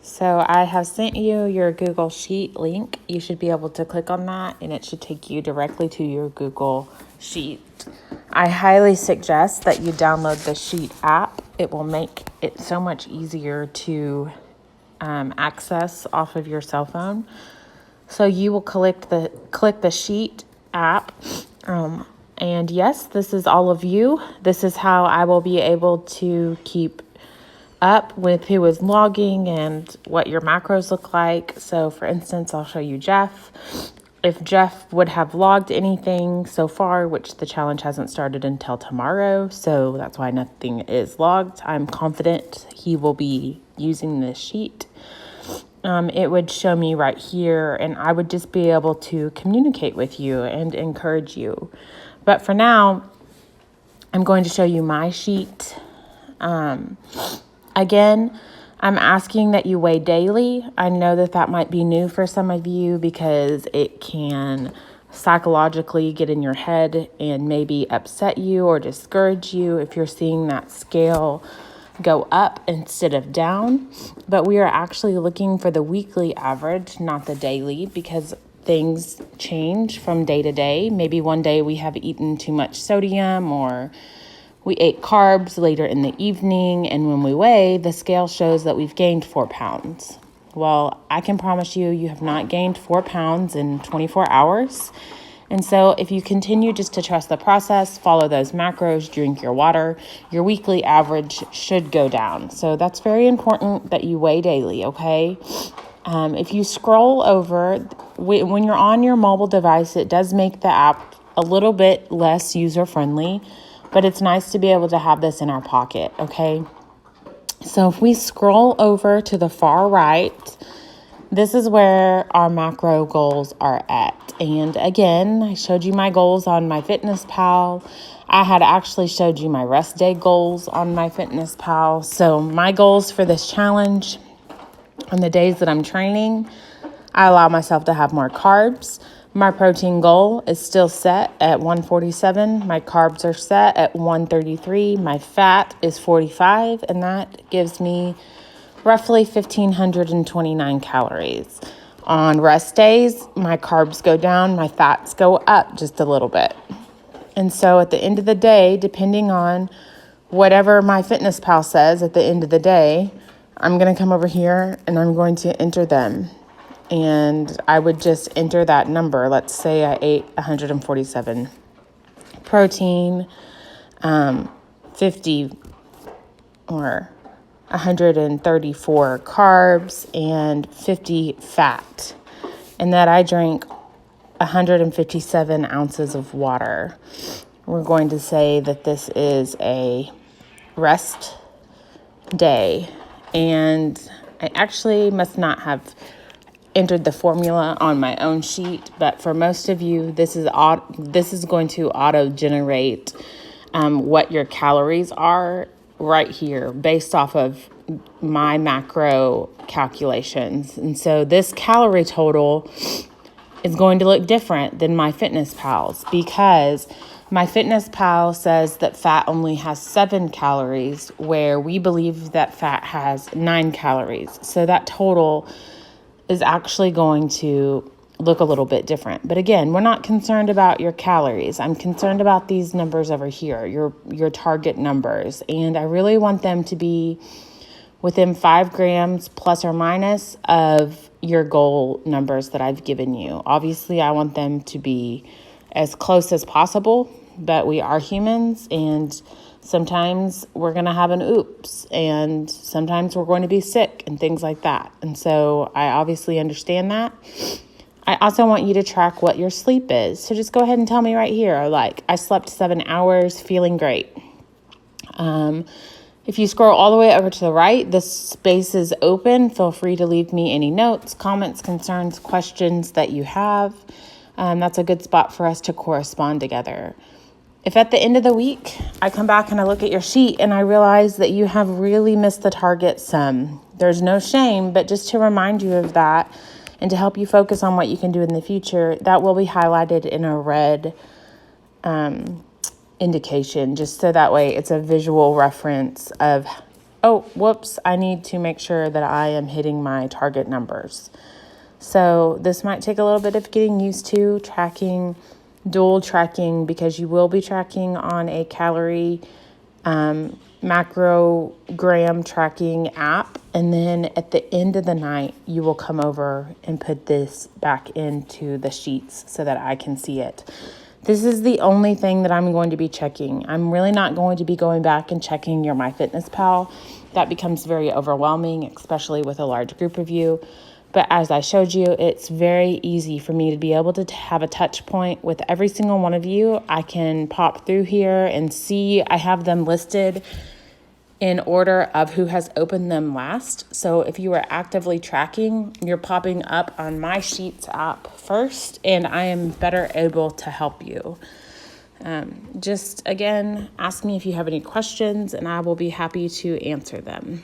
So I have sent you your Google Sheet link. You should be able to click on that and it should take you directly to your Google Sheet. I highly suggest that you download the Sheet app. It will make it so much easier to access off of your cell phone. So you will click the Sheet app. And yes, this is all of you. This is how I will be able to keep up with who is logging and what your macros look like. So for instance, I'll show you Jeff. If Jeff would have logged anything so far, which the challenge hasn't started until tomorrow, so that's why nothing is logged, I'm confident he will be using this sheet. It would show me right here, and I would just be able to communicate with you and encourage you. But for now, I'm going to show you my sheet. Again, I'm asking that you weigh daily. I know that might be new for some of you because it can psychologically get in your head and maybe upset you or discourage you if you're seeing that scale go up instead of down. But we are actually looking for the weekly average, not the daily, because things change from day to day. Maybe one day we have eaten too much sodium, or we ate carbs later in the evening, and when we weigh, the scale shows that we've gained 4 pounds. Well, I can promise you, you have not gained 4 pounds in 24 hours. And so if you continue just to trust the process, follow those macros, drink your water, your weekly average should go down. So that's very important that you weigh daily, okay? If you scroll over, when you're on your mobile device, it does make the app a little bit less user-friendly, but it's nice to be able to have this in our pocket, okay? So if we scroll over to the far right, this is where our macro goals are at. And again, I showed you my goals on MyFitnessPal. I had actually showed you my rest day goals on MyFitnessPal. So my goals for this challenge, on the days that I'm training, I allow myself to have more carbs. My protein goal is still set at 147. My carbs are set at 133. My fat is 45, and that gives me roughly 1,529 calories. On rest days, my carbs go down, my fats go up just a little bit. And so at the end of the day, depending on whatever MyFitnessPal says at the end of the day, I'm going to come over here and I'm going to enter them. And I would just enter that number. Let's say I ate 147 protein, 50 or 134 carbs, and 50 fat, and that I drank 157 ounces of water. We're going to say that this is a rest day, and I actually must not have entered the formula on my own sheet, but for most of you, this is going to auto-generate what your calories are right here based off of my macro calculations. And so this calorie total is going to look different than MyFitnessPal's, because MyFitnessPal says that fat only has 7 calories, where we believe that fat has 9 calories. So that total is actually going to look a little bit different. But again, we're not concerned about your calories. I'm concerned about these numbers over here, your target numbers. And I really want them to be within 5 grams plus or minus of your goal numbers that I've given you. Obviously, I want them to be as close as possible, but we are humans, and sometimes we're going to have an oops, and sometimes we're going to be sick and things like that. And so I obviously understand that. I also want you to track what your sleep is. So just go ahead and tell me right here, like, I slept 7 hours, feeling great. If you scroll all the way over to the right, the space is open. Feel free to leave me any notes, comments, concerns, questions that you have. That's a good spot for us to correspond together. If at the end of the week, I come back and I look at your sheet and I realize that you have really missed the target some, there's no shame, but just to remind you of that and to help you focus on what you can do in the future, that will be highlighted in a red indication, just so that way it's a visual reference of oh, whoops, I need to make sure that I am hitting my target numbers. So this might take a little bit of getting used to tracking, dual tracking, because you will be tracking on a calorie macrogram tracking app. And then at the end of the night, you will come over and put this back into the sheets so that I can see it. This is the only thing that I'm going to be checking. I'm really not going to be going back and checking your MyFitnessPal. That becomes very overwhelming, especially with a large group of you. But as I showed you, it's very easy for me to be able to have a touch point with every single one of you. I can pop through here and see I have them listed in order of who has opened them last. So if you are actively tracking, you're popping up on my Sheets app first, and I am better able to help you. Just again, ask me if you have any questions, and I will be happy to answer them.